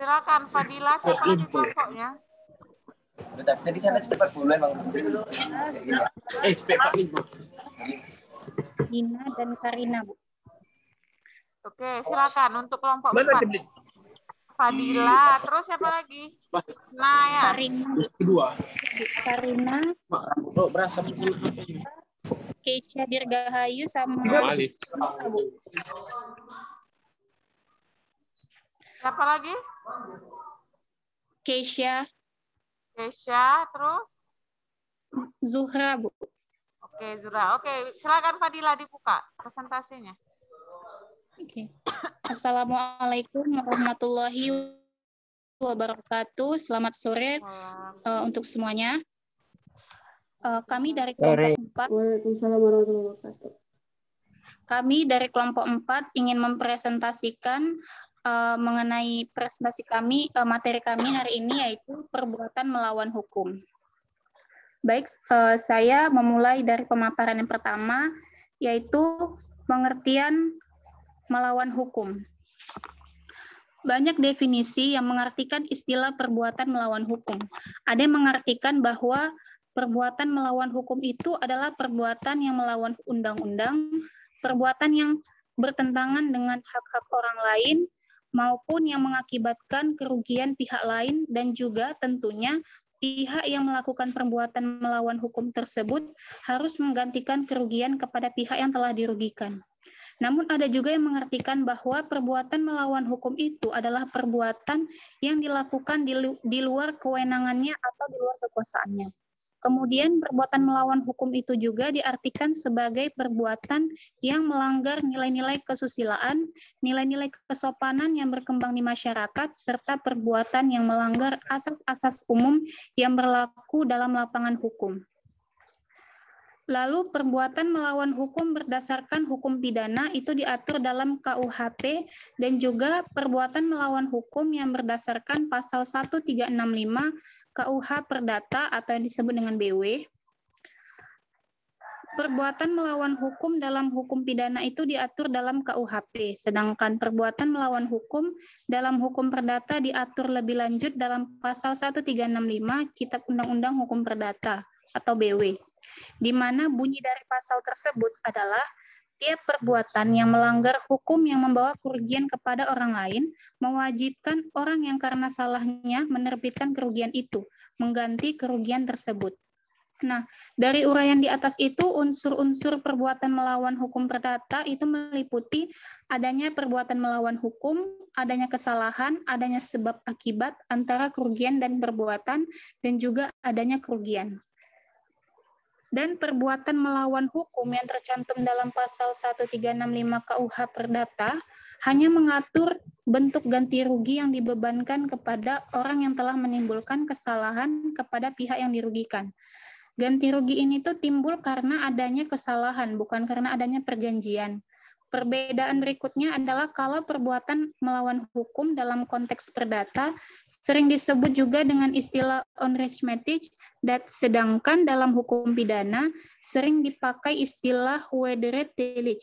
Silakan Fadila, siapa lagi kelompoknya? Tadi sana cepat bulan bang. Cepat. Dina dan Karina, Bu. Oke, silakan untuk kelompok 4. Fadila, terus siapa lagi? Naya. Karina. Keisha Dirgahayu sama Bu. Siapa lagi? Keisha. Terus? Zuhra, Bu. Oke, Zuhra. Oke, silakan Fadila dibuka presentasinya. Oke. Assalamualaikum warahmatullahi wabarakatuh. Selamat sore untuk semuanya. Kami dari kelompok 4. Waalaikumsalam warahmatullahi wabarakatuh. Kami dari kelompok 4 ingin mempresentasikan mengenai presentasi kami, materi kami hari ini yaitu perbuatan melawan hukum. Baik, saya memulai dari pemaparan yang pertama, yaitu pengertian melawan hukum. Banyak definisi yang mengartikan istilah perbuatan melawan hukum. Ada yang mengartikan bahwa perbuatan melawan hukum itu adalah perbuatan yang melawan undang-undang, perbuatan yang bertentangan dengan hak-hak orang lain, maupun yang mengakibatkan kerugian pihak lain, dan juga tentunya pihak yang melakukan perbuatan melawan hukum tersebut harus menggantikan kerugian kepada pihak yang telah dirugikan. Namun ada juga yang mengartikan bahwa perbuatan melawan hukum itu adalah perbuatan yang dilakukan di luar kewenangannya atau di luar kekuasaannya. Kemudian perbuatan melawan hukum itu juga diartikan sebagai perbuatan yang melanggar nilai-nilai kesusilaan, nilai-nilai kesopanan yang berkembang di masyarakat, serta perbuatan yang melanggar asas-asas umum yang berlaku dalam lapangan hukum. Lalu perbuatan melawan hukum berdasarkan hukum pidana itu diatur dalam KUHP, dan juga perbuatan melawan hukum yang berdasarkan pasal 1365 KUH Perdata atau yang disebut dengan BW. Perbuatan melawan hukum dalam hukum pidana itu diatur dalam KUHP, sedangkan perbuatan melawan hukum dalam hukum perdata diatur lebih lanjut dalam pasal 1365 Kitab Undang-Undang Hukum Perdata atau BW, di mana bunyi dari pasal tersebut adalah tiap perbuatan yang melanggar hukum yang membawa kerugian kepada orang lain mewajibkan orang yang karena salahnya menerbitkan kerugian itu mengganti kerugian tersebut. Nah, dari uraian di atas itu unsur-unsur perbuatan melawan hukum perdata itu meliputi adanya perbuatan melawan hukum, adanya kesalahan, adanya sebab akibat antara kerugian dan perbuatan, dan juga adanya kerugian. Dan perbuatan melawan hukum yang tercantum dalam pasal 1365 KUH Perdata hanya mengatur bentuk ganti rugi yang dibebankan kepada orang yang telah menimbulkan kesalahan kepada pihak yang dirugikan. Ganti rugi ini tuh timbul karena adanya kesalahan, bukan karena adanya perjanjian. Perbedaan berikutnya adalah kalau perbuatan melawan hukum dalam konteks perdata sering disebut juga dengan istilah onrechtmatig, dan sedangkan dalam hukum pidana sering dipakai istilah wederrechtelijk.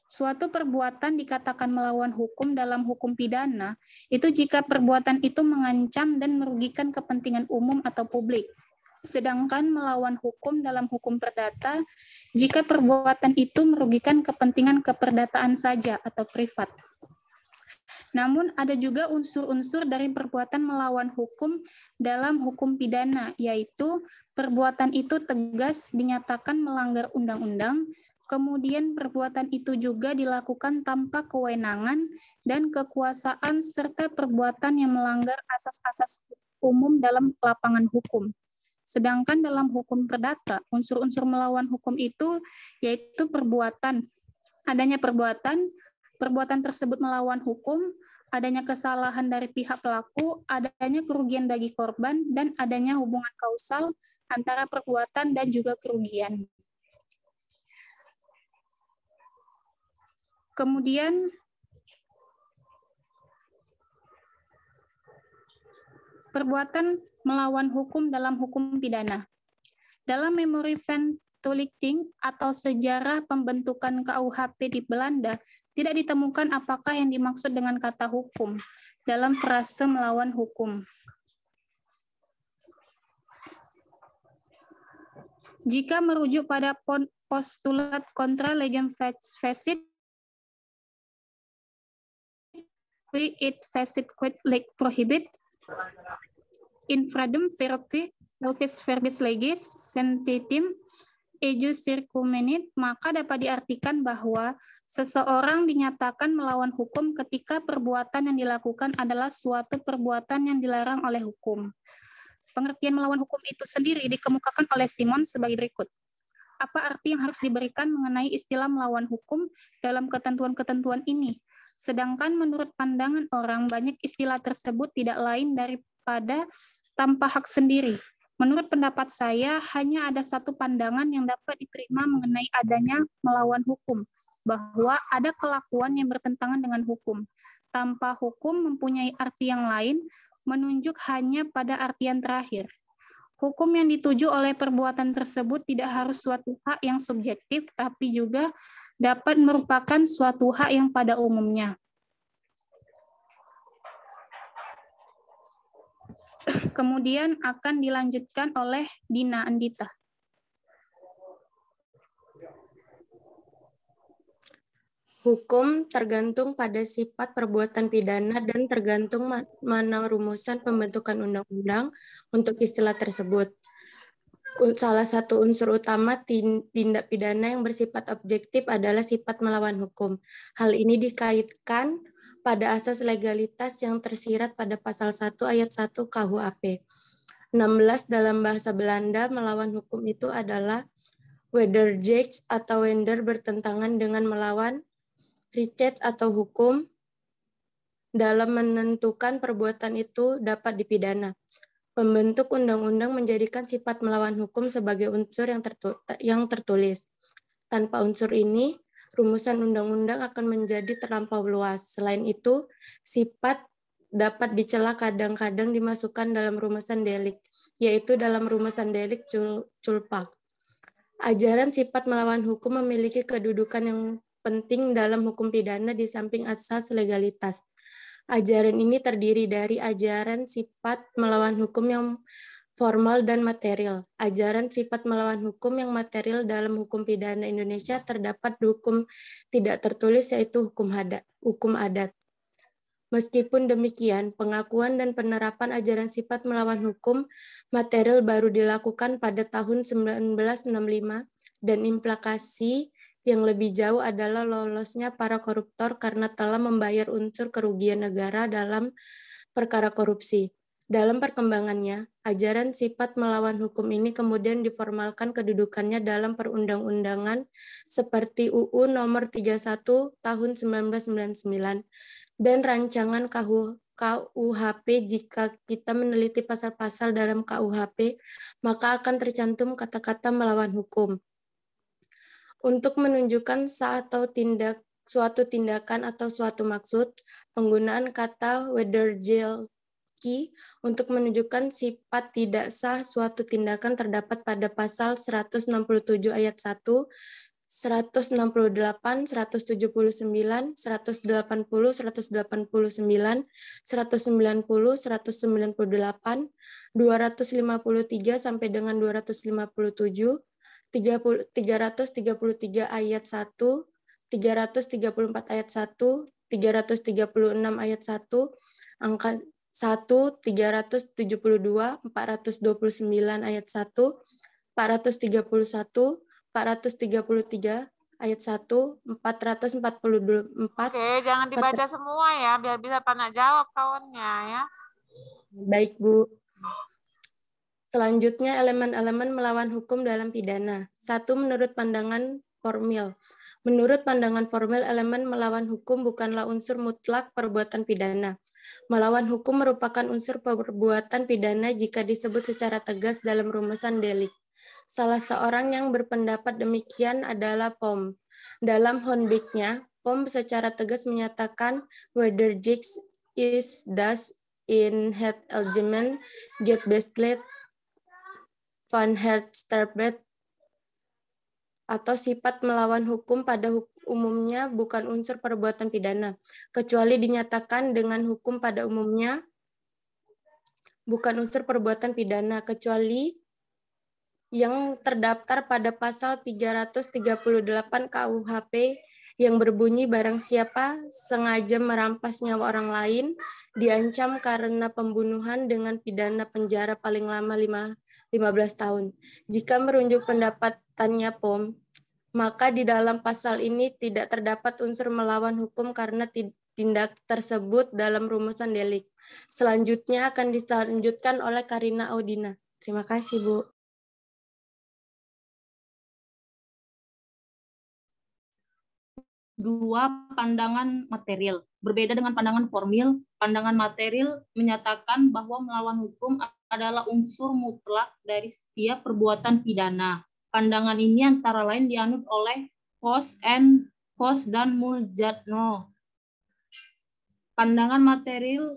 Suatu perbuatan dikatakan melawan hukum dalam hukum pidana itu jika perbuatan itu mengancam dan merugikan kepentingan umum atau publik. Sedangkan melawan hukum dalam hukum perdata jika perbuatan itu merugikan kepentingan keperdataan saja atau privat. Namun ada juga unsur-unsur dari perbuatan melawan hukum dalam hukum pidana, yaitu perbuatan itu tegas dinyatakan melanggar undang-undang, kemudian perbuatan itu juga dilakukan tanpa kewenangan dan kekuasaan, serta perbuatan yang melanggar asas-asas umum dalam lapangan hukum. Sedangkan dalam hukum perdata, unsur-unsur melawan hukum itu yaitu adanya perbuatan tersebut melawan hukum, adanya kesalahan dari pihak pelaku, adanya kerugian bagi korban, dan adanya hubungan kausal antara perbuatan dan juga kerugian. Kemudian perbuatan melawan hukum dalam hukum pidana. Dalam memori toelichting atau sejarah pembentukan KUHP di Belanda, tidak ditemukan apakah yang dimaksud dengan kata hukum dalam frase melawan hukum. Jika merujuk pada postulat kontra legem facit, it facit quid leg prohibit, infradem verocui elvis verbis legis sentitim ejus circumenit, maka dapat diartikan bahwa seseorang dinyatakan melawan hukum ketika perbuatan yang dilakukan adalah suatu perbuatan yang dilarang oleh hukum. Pengertian melawan hukum itu sendiri dikemukakan oleh Simon sebagai berikut. Apa arti yang harus diberikan mengenai istilah melawan hukum dalam ketentuan-ketentuan ini? Sedangkan menurut pandangan orang, banyak istilah tersebut tidak lain daripada tanpa hak sendiri. Menurut pendapat saya, hanya ada satu pandangan yang dapat diterima mengenai adanya melawan hukum, bahwa ada kelakuan yang bertentangan dengan hukum. Tanpa hukum mempunyai arti yang lain, menunjuk hanya pada artian terakhir. Hukum yang dituju oleh perbuatan tersebut tidak harus suatu hak yang subjektif, tapi juga dapat merupakan suatu hak yang pada umumnya. Kemudian akan dilanjutkan oleh Dina Andita. Hukum tergantung pada sifat perbuatan pidana dan tergantung mana rumusan pembentukan undang-undang untuk istilah tersebut. Salah satu unsur utama tindak pidana yang bersifat objektif adalah sifat melawan hukum. Hal ini dikaitkan pada asas legalitas yang tersirat pada pasal 1 ayat 1 KUHP. 16 dalam bahasa Belanda, melawan hukum itu adalah wederrecht atau wender bertentangan dengan melawan, recht atau hukum dalam menentukan perbuatan itu dapat dipidana. Pembentuk undang-undang menjadikan sifat melawan hukum sebagai unsur yang tertulis. Tanpa unsur ini, rumusan undang-undang akan menjadi terlampau luas. Selain itu, sifat dapat dicela kadang-kadang dimasukkan dalam rumusan delik, yaitu dalam rumusan delik culpa. Ajaran sifat melawan hukum memiliki kedudukan yang penting dalam hukum pidana di samping asas legalitas. Ajaran ini terdiri dari ajaran sifat melawan hukum yang formal dan material. Ajaran sifat melawan hukum yang material dalam hukum pidana Indonesia terdapat di hukum tidak tertulis, yaitu hukum adat. Meskipun demikian, pengakuan dan penerapan ajaran sifat melawan hukum material baru dilakukan pada tahun 1965 dan implikasi yang lebih jauh adalah lolosnya para koruptor karena telah membayar unsur kerugian negara dalam perkara korupsi. Dalam perkembangannya, ajaran sifat melawan hukum ini kemudian diformalkan kedudukannya dalam perundang-undangan seperti UU Nomor 31 Tahun 1999 dan rancangan KUHP. Jika kita meneliti pasal-pasal dalam KUHP, maka akan tercantum kata-kata melawan hukum. Untuk menunjukkan suatu tindakan atau suatu maksud, penggunaan kata wederrecht untuk menunjukkan sifat tidak sah suatu tindakan terdapat pada pasal 167 ayat 1, 168, 179, 180, 189, 190, 198, 253 sampai dengan 257, 333 ayat 1, 334 ayat 1, 336 ayat 1, angka 1, 372, 429 ayat 1, 431, 433 ayat 1, 444. Oke, jangan dibaca semua ya, biar bisa tanya jawab kawannya ya. Baik, Bu. Selanjutnya, elemen-elemen melawan hukum dalam pidana. 1. Menurut pandangan formil. Menurut pandangan formil, elemen melawan hukum bukanlah unsur mutlak perbuatan pidana. Melawan hukum merupakan unsur perbuatan pidana jika disebut secara tegas dalam rumusan delik. Salah seorang yang berpendapat demikian adalah Pom. Dalam Hoonbeek-nya, Pom secara tegas menyatakan wederrecht is thus in het algemeen get besteld van het strafrecht atau sifat melawan hukum pada umumnya bukan unsur perbuatan pidana, kecuali dinyatakan dengan hukum pada umumnya bukan unsur perbuatan pidana, kecuali yang terdaftar pada pasal 338 KUHP yang berbunyi barang siapa sengaja merampas nyawa orang lain diancam karena pembunuhan dengan pidana penjara paling lama 15 tahun. Jika merujuk pendapatannya POM, maka di dalam pasal ini tidak terdapat unsur melawan hukum karena tindak tersebut dalam rumusan delik. Selanjutnya akan dilanjutkan oleh Karina Audina. Terima kasih, Bu. Dua, pandangan material. Berbeda dengan pandangan formil, pandangan material menyatakan bahwa melawan hukum adalah unsur mutlak dari setiap perbuatan pidana. Pandangan ini antara lain dianut oleh Post dan Muljadno. Pandangan material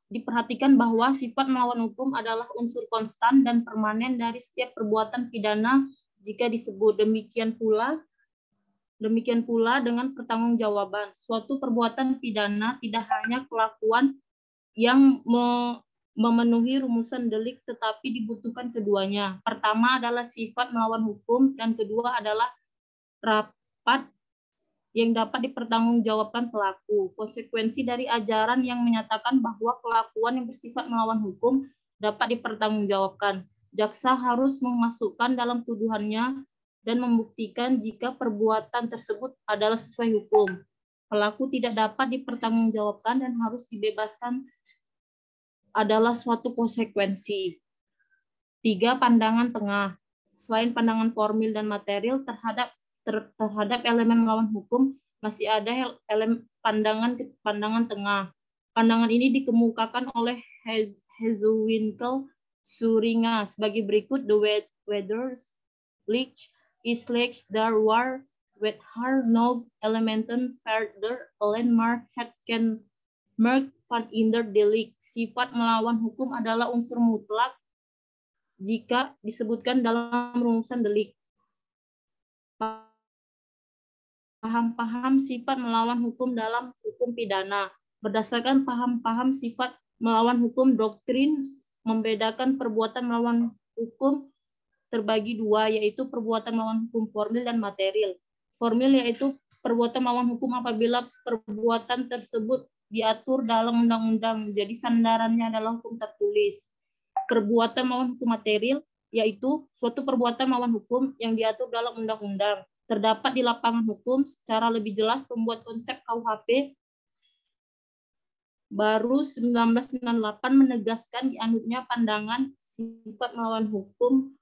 diperhatikan bahwa sifat melawan hukum adalah unsur konstan dan permanen dari setiap perbuatan pidana jika disebut. Demikian pula dengan pertanggungjawaban. Suatu perbuatan pidana tidak hanya kelakuan yang memenuhi rumusan delik, tetapi dibutuhkan keduanya. Pertama adalah sifat melawan hukum, dan kedua adalah rapat yang dapat dipertanggungjawabkan pelaku. Konsekuensi dari ajaran yang menyatakan bahwa kelakuan yang bersifat melawan hukum dapat dipertanggungjawabkan. Jaksa harus memasukkan dalam tuduhannya dan membuktikan jika perbuatan tersebut adalah sesuai hukum. Pelaku tidak dapat dipertanggungjawabkan dan harus dibebaskan adalah suatu konsekuensi. 3, pandangan tengah. Selain pandangan formil dan material terhadap elemen melawan hukum, masih ada elemen pandangan tengah. Pandangan ini dikemukakan oleh Hezuwinkel Suringa sebagai berikut: the weathers leach is leaks there war with her no elementen further landmark had can mark van inder delik. Sifat melawan hukum adalah unsur mutlak jika disebutkan dalam rumusan delik. Paham-paham sifat melawan hukum dalam hukum pidana. Berdasarkan paham-paham sifat melawan hukum, doktrin membedakan perbuatan melawan hukum terbagi dua, yaitu perbuatan melawan hukum formil dan material. Formil yaitu perbuatan melawan hukum apabila perbuatan tersebut diatur dalam undang-undang, jadi sandarannya adalah hukum tertulis. Perbuatan melawan hukum material yaitu suatu perbuatan melawan hukum yang diatur dalam undang-undang. Terdapat di lapangan hukum secara lebih jelas pembuat konsep KUHP baru 1998 menegaskan dianutnya pandangan sifat melawan hukum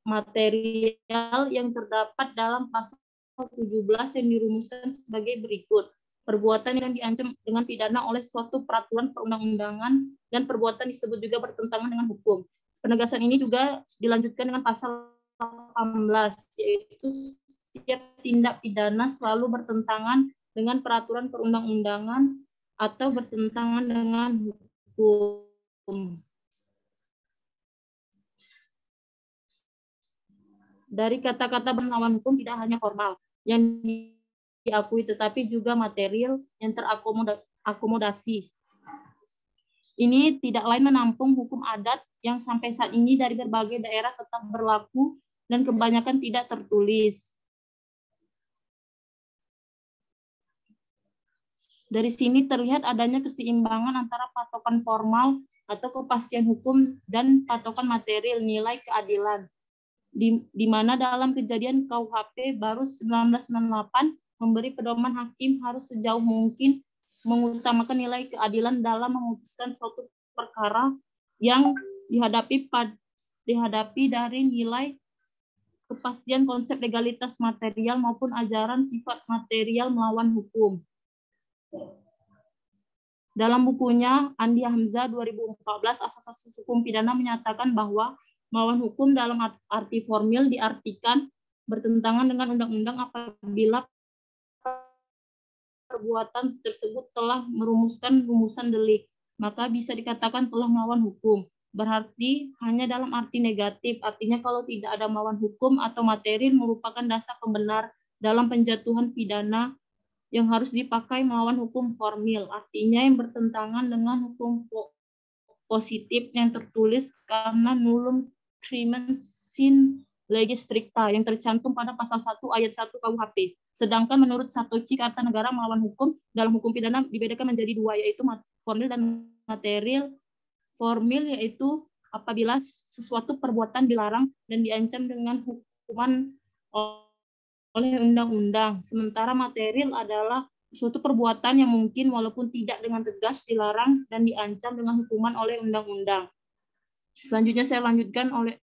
material yang terdapat dalam pasal 17 yang dirumuskan sebagai berikut. Perbuatan yang diancam dengan pidana oleh suatu peraturan perundang-undangan dan perbuatan disebut juga bertentangan dengan hukum. Penegasan ini juga dilanjutkan dengan pasal 18, yaitu setiap tindak pidana selalu bertentangan dengan peraturan perundang-undangan atau bertentangan dengan hukum. Dari kata-kata berlawan hukum tidak hanya formal yang diakui, tetapi juga material yang terakomodasi. Ini tidak lain menampung hukum adat yang sampai saat ini dari berbagai daerah tetap berlaku dan kebanyakan tidak tertulis. Dari sini terlihat adanya keseimbangan antara patokan formal atau kepastian hukum dan patokan material nilai keadilan. Di mana dalam kejadian KUHP baru 1998 memberi pedoman hakim harus sejauh mungkin mengutamakan nilai keadilan dalam memutuskan suatu perkara yang dihadapi dari nilai kepastian konsep legalitas material maupun ajaran sifat material melawan hukum. Dalam bukunya Andi Hamzah 2014 Asas Hukum Pidana menyatakan bahwa melawan hukum dalam arti formil diartikan bertentangan dengan undang-undang apabila perbuatan tersebut telah merumuskan rumusan delik, maka bisa dikatakan telah melawan hukum. berarti hanya dalam arti negatif. Artinya kalau tidak ada melawan hukum atau material merupakan dasar pembenar dalam penjatuhan pidana yang harus dipakai melawan hukum formil. Artinya yang bertentangan dengan hukum positif yang tertulis karena nullum crimen sine lege stricta yang tercantum pada pasal 1 ayat 1 KUHP. Sedangkan menurut Satoshi Kartanegara melawan hukum dalam hukum pidana dibedakan menjadi dua, yaitu formil dan material. Formil yaitu apabila sesuatu perbuatan dilarang dan diancam dengan hukuman oleh undang-undang. Sementara material adalah suatu perbuatan yang mungkin walaupun tidak dengan tegas dilarang dan diancam dengan hukuman oleh undang-undang. Selanjutnya saya lanjutkan oleh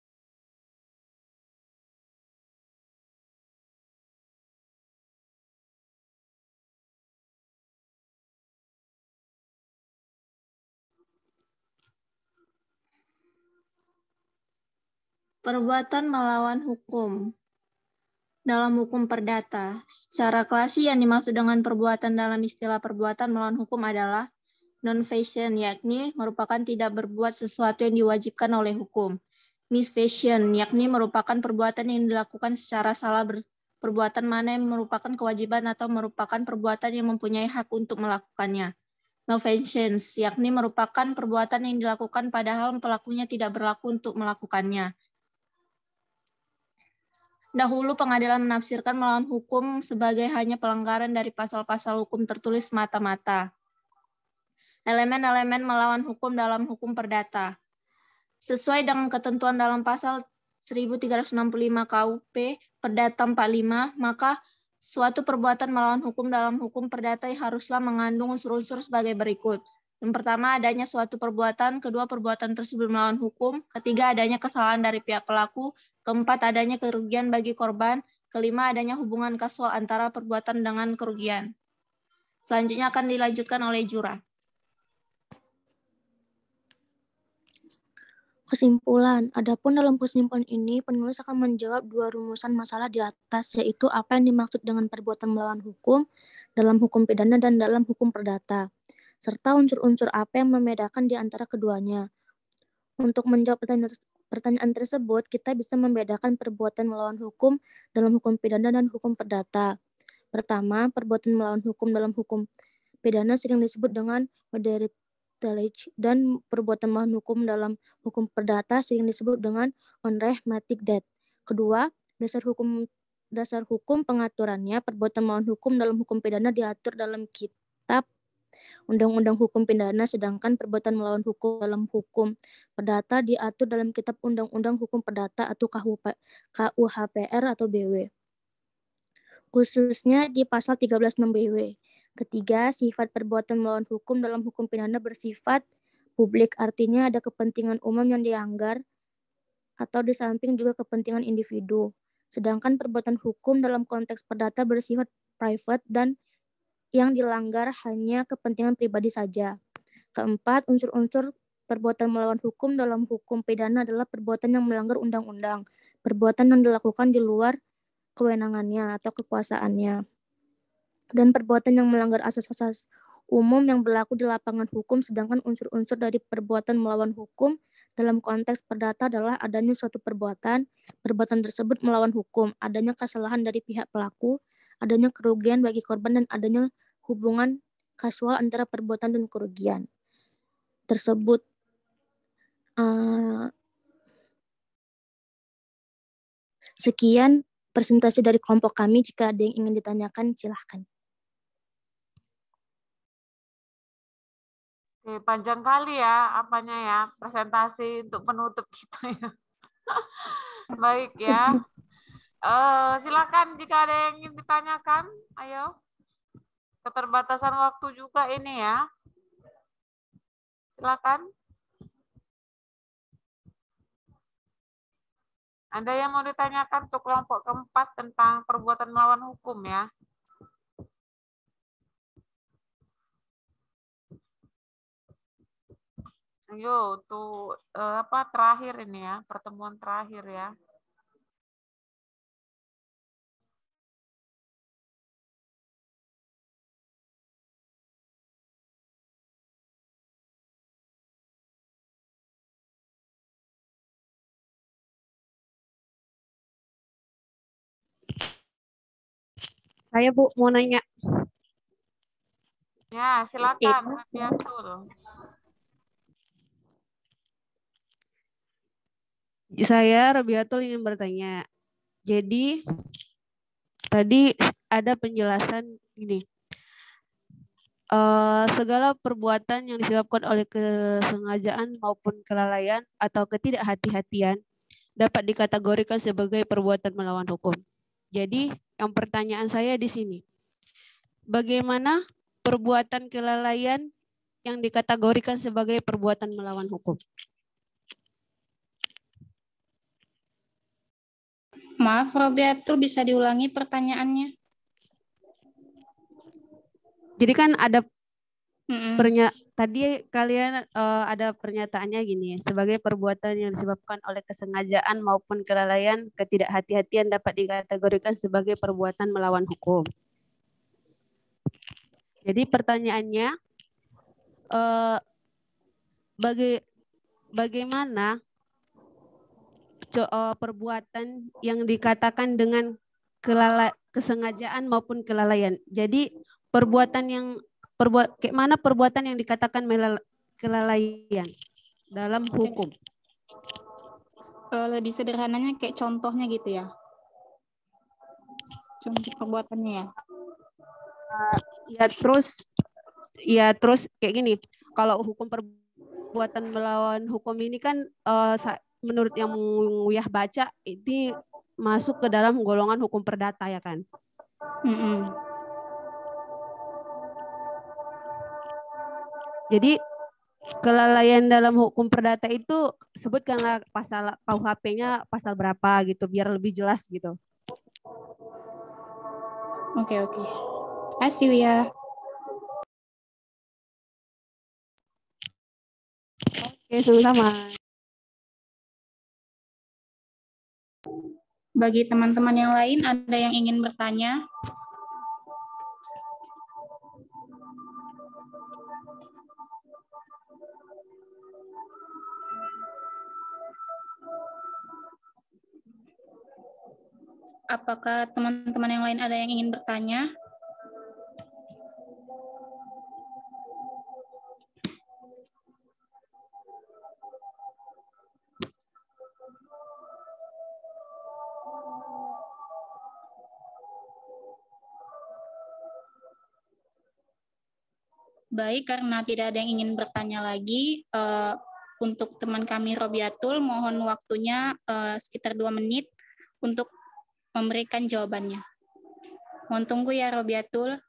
Perbuatan melawan hukum. Dalam hukum perdata, secara klasik yang dimaksud dengan perbuatan dalam istilah perbuatan melawan hukum adalah non-fashion, yakni merupakan tidak berbuat sesuatu yang diwajibkan oleh hukum. Misfashion, yakni merupakan perbuatan yang dilakukan secara salah. Perbuatan mana yang merupakan kewajiban atau merupakan perbuatan yang mempunyai hak untuk melakukannya. Malfeasance, yakni merupakan perbuatan yang dilakukan padahal pelakunya tidak berlaku untuk melakukannya. Dahulu pengadilan menafsirkan melawan hukum sebagai hanya pelanggaran dari pasal-pasal hukum tertulis semata-mata. Elemen-elemen melawan hukum dalam hukum perdata. Sesuai dengan ketentuan dalam pasal 1365 KUP Perdata 45, maka suatu perbuatan melawan hukum dalam hukum perdata haruslah mengandung unsur-unsur sebagai berikut. Yang pertama, adanya suatu perbuatan. Kedua, perbuatan tersebut melawan hukum. Ketiga, adanya kesalahan dari pihak pelaku. Keempat, adanya kerugian bagi korban. Kelima, adanya hubungan kasual antara perbuatan dengan kerugian. Selanjutnya akan dilanjutkan oleh Jura. Kesimpulan. Adapun dalam kesimpulan ini, penulis akan menjawab dua rumusan masalah di atas, yaitu apa yang dimaksud dengan perbuatan melawan hukum dalam hukum pidana dan dalam hukum perdata, serta unsur-unsur apa yang membedakan di antara keduanya. Untuk menjawab pertanyaan tersebut, kita bisa membedakan perbuatan melawan hukum dalam hukum pidana dan hukum perdata. Pertama, perbuatan melawan hukum dalam hukum pidana sering disebut dengan moderate dan perbuatan melawan hukum dalam hukum perdata sering disebut dengan unrehmatic death. Kedua, dasar hukum pengaturannya, perbuatan melawan hukum dalam hukum pidana diatur dalam kitab Undang-Undang Hukum Pidana, sedangkan perbuatan melawan hukum dalam hukum perdata diatur dalam kitab Undang-Undang Hukum Perdata atau KUHPR atau BW. Khususnya di pasal 13.6 BW. Ketiga, sifat perbuatan melawan hukum dalam hukum pidana bersifat publik, artinya ada kepentingan umum yang dianggar atau di samping juga kepentingan individu. Sedangkan perbuatan hukum dalam konteks perdata bersifat private dan yang dilanggar hanya kepentingan pribadi saja. Keempat, unsur-unsur perbuatan melawan hukum dalam hukum pidana adalah perbuatan yang melanggar undang-undang, perbuatan yang dilakukan di luar kewenangannya atau kekuasaannya, dan perbuatan yang melanggar asas-asas umum yang berlaku di lapangan hukum. Sedangkan unsur-unsur dari perbuatan melawan hukum dalam konteks perdata adalah adanya suatu perbuatan tersebut melawan hukum, adanya kesalahan dari pihak pelaku, adanya kerugian bagi korban, dan adanya hubungan kasual antara perbuatan dan kerugian tersebut. Sekian presentasi dari kelompok kami. Jika ada yang ingin ditanyakan, silahkan. Oke, panjang kali ya apanya ya, presentasi untuk penutup kita ya. Baik ya. Silakan jika ada yang ingin ditanyakan, ayo. Keterbatasan waktu juga ini ya. Silakan. Ada yang mau ditanyakan untuk kelompok keempat tentang perbuatan melawan hukum ya? Ayo, untuk terakhir ini ya, pertemuan terakhir ya. Saya Bu mau nanya. Ya, silakan, Rabiatul. Saya Rabiatul ingin bertanya. Jadi tadi ada penjelasan ini. Segala perbuatan yang disebabkan oleh kesengajaan maupun kelalaian atau ketidakhati-hatian dapat dikategorikan sebagai perbuatan melawan hukum. Jadi, yang pertanyaan saya di sini, bagaimana perbuatan kelalaian yang dikategorikan sebagai perbuatan melawan hukum? Maaf, Robiatul, bisa diulangi pertanyaannya? Jadi kan ada tadi kalian ada pernyataannya gini, sebagai perbuatan yang disebabkan oleh kesengajaan maupun kelalaian, ketidakhati-hatian dapat dikategorikan sebagai perbuatan melawan hukum. Jadi pertanyaannya, bagaimana perbuatan yang dikatakan dengan kesengajaan maupun kelalaian? Jadi kayak mana perbuatan yang dikatakan kelalaian dalam hukum? Lebih sederhananya kayak contohnya gitu ya? Contoh perbuatannya ya? Ya terus kayak gini, kalau hukum perbuatan melawan hukum ini kan menurut yang Uyah baca ini masuk ke dalam golongan hukum perdata ya kan? Jadi kelalaian dalam hukum perdata itu sebutkanlah pasal KUHP-nya pasal berapa gitu biar lebih jelas gitu. Oke. Kasih ya. Oke, sama-sama. Bagi teman-teman yang lain, ada yang ingin bertanya? Apakah teman-teman yang lain ada yang ingin bertanya? Baik, karena tidak ada yang ingin bertanya lagi, untuk teman kami Robiatul, mohon waktunya sekitar 2 menit untuk memberikan jawabannya. Mohon tunggu ya Robiatul.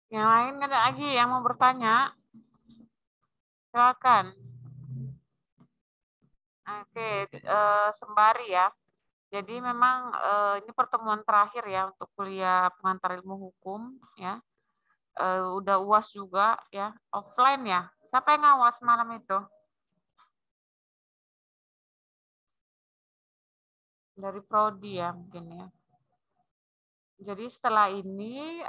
Yang lain ada lagi yang mau bertanya? Silakan. Oke, sembari ya. Jadi memang ini pertemuan terakhir ya untuk kuliah pengantar ilmu hukum ya. Udah UAS juga ya, offline ya. Siapa yang ngawas malam itu? Dari Prodi ya mungkin ya. Jadi setelah ini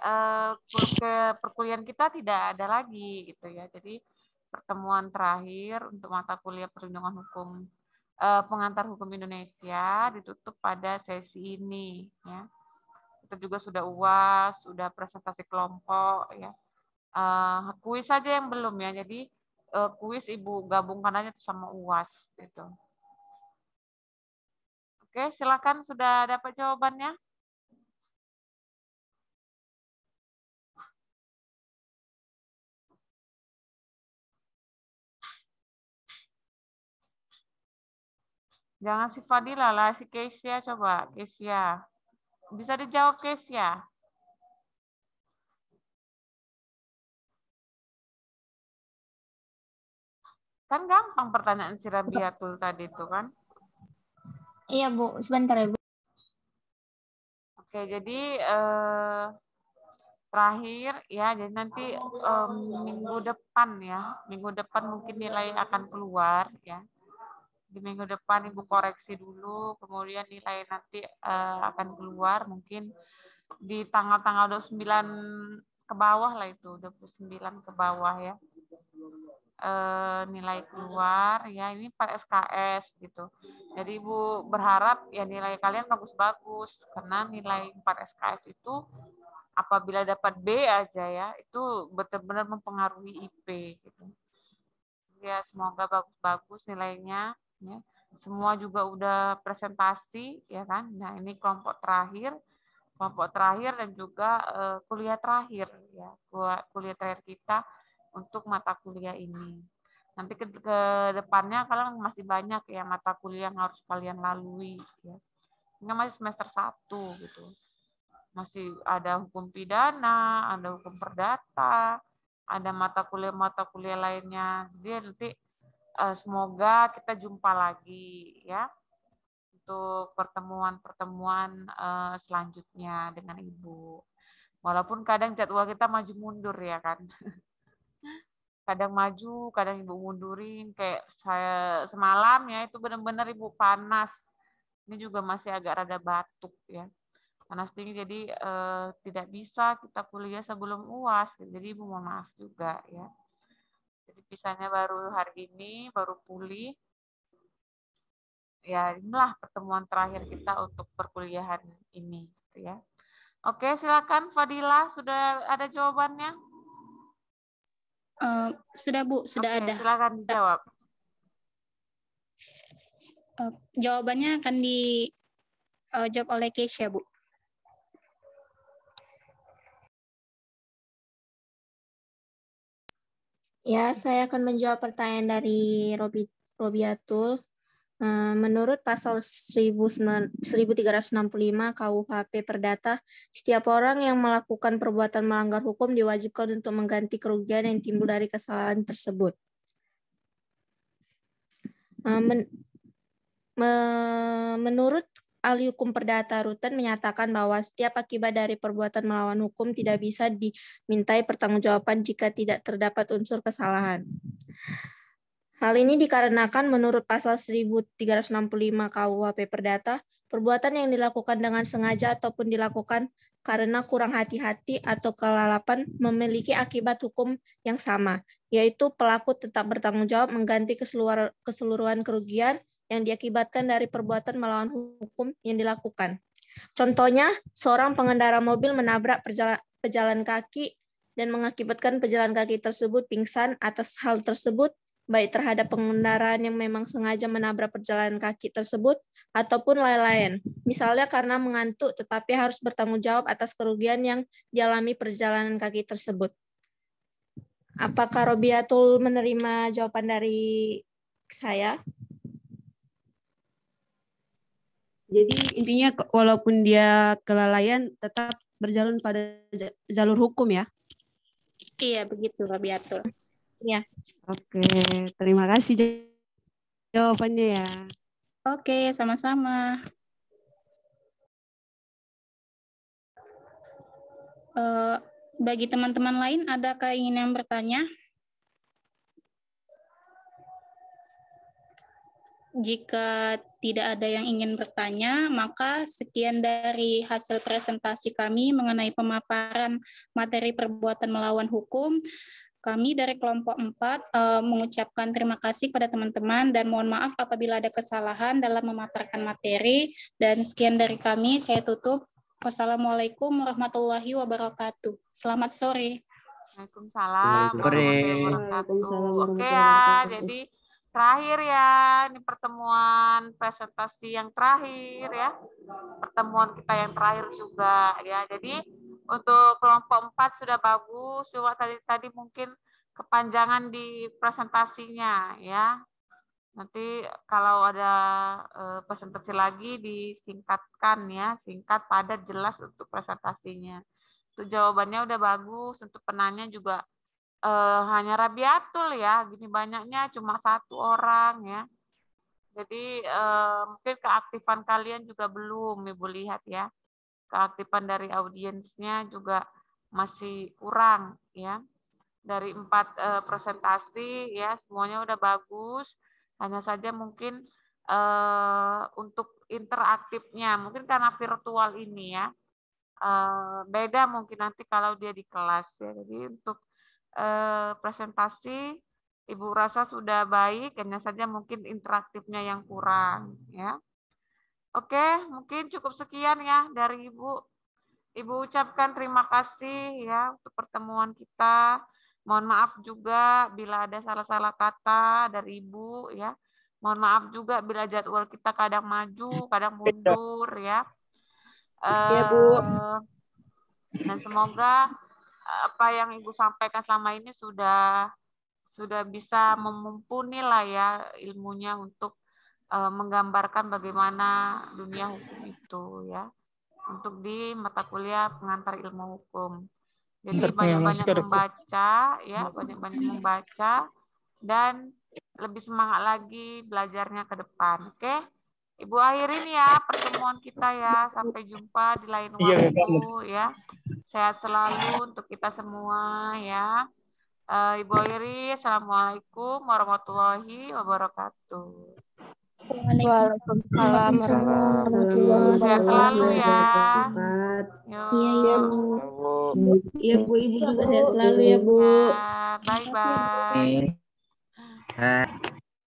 perkuliahan kita tidak ada lagi gitu ya. Jadi pertemuan terakhir untuk mata kuliah perlindungan hukum pengantar hukum Indonesia ditutup pada sesi ini ya. Kita juga sudah UAS, sudah presentasi kelompok ya. Kuis saja yang belum ya. Jadi kuis Ibu gabungkan aja sama UAS gitu. Oke, silakan sudah dapat jawabannya? Jangan si Fadila lah, si Kesia coba, Kesia. Bisa dijawab Kesia? Kan gampang pertanyaan si Rabiatul tadi itu kan? Iya Bu, sebentar ya Bu. Oke, jadi terakhir ya, jadi nanti minggu depan mungkin nilai akan keluar ya. Di minggu depan Ibu koreksi dulu, kemudian nilai nanti akan keluar mungkin di tanggal-tanggal 29 ke bawah lah itu, 29 ke bawah ya. nilai keluar ya, ini 4 SKS gitu. Jadi Ibu berharap ya nilai kalian bagus-bagus karena nilai 4 SKS itu apabila dapat B aja ya itu benar-benar mempengaruhi IP gitu. Ya semoga bagus-bagus nilainya ya. Semua juga udah presentasi ya kan. Nah, ini kelompok terakhir dan juga kuliah terakhir ya. Kuliah terakhir kita untuk mata kuliah ini. Nanti ke depannya kalian masih banyak ya mata kuliah yang harus kalian lalui ya. Ini masih semester 1 gitu. Masih ada hukum pidana, ada hukum perdata, ada mata kuliah lainnya. Jadi nanti semoga kita jumpa lagi ya untuk pertemuan-pertemuan selanjutnya dengan Ibu. Walaupun kadang jadwal kita maju mundur ya kan. Kadang maju, kadang Ibu mundurin. Kayak saya semalam ya itu benar-benar Ibu panas. Ini juga masih agak rada batuk ya. Panas tinggi jadi tidak bisa kita kuliah sebelum UAS. Jadi Ibu mohon maaf juga ya. Jadi pisahnya baru hari ini, baru pulih. Ya inilah pertemuan terakhir kita untuk perkuliahan ini. Gitu ya. Oke silakan Fadila, sudah ada jawabannya? Sudah Bu, sudah ada. Silakan dijawab. Jawabannya akan dijawab oleh Keisha, Bu. Ya, saya akan menjawab pertanyaan dari Robiatul. Menurut pasal 1365 KUHP Perdata, setiap orang yang melakukan perbuatan melanggar hukum diwajibkan untuk mengganti kerugian yang timbul dari kesalahan tersebut. Menurut ahli hukum perdata Rutan menyatakan bahwa setiap akibat dari perbuatan melawan hukum tidak bisa dimintai pertanggungjawaban jika tidak terdapat unsur kesalahan. Hal ini dikarenakan menurut pasal 1365 KUHP Perdata, perbuatan yang dilakukan dengan sengaja ataupun dilakukan karena kurang hati-hati atau kelalapan memiliki akibat hukum yang sama, yaitu pelaku tetap bertanggung jawab mengganti keseluruhan kerugian yang diakibatkan dari perbuatan melawan hukum yang dilakukan. Contohnya, seorang pengendara mobil menabrak pejalan kaki dan mengakibatkan pejalan kaki tersebut pingsan. Atas hal tersebut, baik terhadap pengendaraan yang memang sengaja menabrak pejalan kaki tersebut, ataupun lain-lain. Misalnya karena mengantuk tetapi harus bertanggung jawab atas kerugian yang dialami perjalanan kaki tersebut. Apakah Robiatul menerima jawaban dari saya? Jadi intinya walaupun dia kelalaian tetap berjalan pada jalur hukum ya? Iya, begitu Robiatul. Ya. Oke, terima kasih jawabannya ya. Oke, sama-sama. Bagi teman-teman lain, ada keinginan bertanya? Jika tidak ada yang ingin bertanya, maka sekian dari hasil presentasi kami mengenai pemaparan materi perbuatan melawan hukum. Kami dari kelompok 4 mengucapkan terima kasih pada teman-teman dan mohon maaf apabila ada kesalahan dalam memaparkan materi. Dan sekian dari kami, saya tutup. Wassalamualaikum warahmatullahi wabarakatuh. Selamat sore. Waalaikumsalam warahmatullahi wabarakatuh. Oke ya, jadi terakhir ya, ini pertemuan presentasi yang terakhir ya. Pertemuan kita yang terakhir juga ya. Jadi untuk kelompok 4 sudah bagus, cuma tadi mungkin kepanjangan di presentasinya ya. Nanti kalau ada presentasi lagi disingkatkan ya, singkat, padat, jelas untuk presentasinya. Untuk jawabannya udah bagus, untuk penanya juga hanya Rabiatul ya, gini banyaknya cuma 1 orang ya. Jadi mungkin keaktifan kalian juga belum Ibu lihat ya. Keaktifan dari audiensnya juga masih kurang ya. Dari 4 presentasi ya semuanya udah bagus. Hanya saja mungkin untuk interaktifnya mungkin karena virtual ini ya. Beda mungkin nanti kalau dia di kelas ya. Jadi untuk presentasi Ibu rasa sudah baik, hanya saja mungkin interaktifnya yang kurang ya. Oke, mungkin cukup sekian ya dari Ibu. Ibu ucapkan terima kasih ya untuk pertemuan kita. Mohon maaf juga bila ada salah-salah kata dari Ibu ya. Mohon maaf juga bila jadwal kita kadang maju, kadang mundur ya. Iya, Bu. Dan semoga apa yang Ibu sampaikan selama ini sudah bisa memumpuni lah ya ilmunya untuk menggambarkan bagaimana dunia hukum itu ya. Untuk di mata kuliah pengantar ilmu hukum. Jadi banyak-banyak membaca ya, banyak-banyak membaca dan lebih semangat lagi belajarnya ke depan. Oke? Ibu akhirin ya pertemuan kita ya. Sampai jumpa di lain waktu ya. Sehat selalu untuk kita semua ya. Ibu akhiri, Assalamualaikum warahmatullahi wabarakatuh. Waalaikumsalam warahmatullahi Sehat selalu ya. Iya, Ibu. Iya, Bu. Ibu juga sehat selalu ya, Bu. Bye-bye.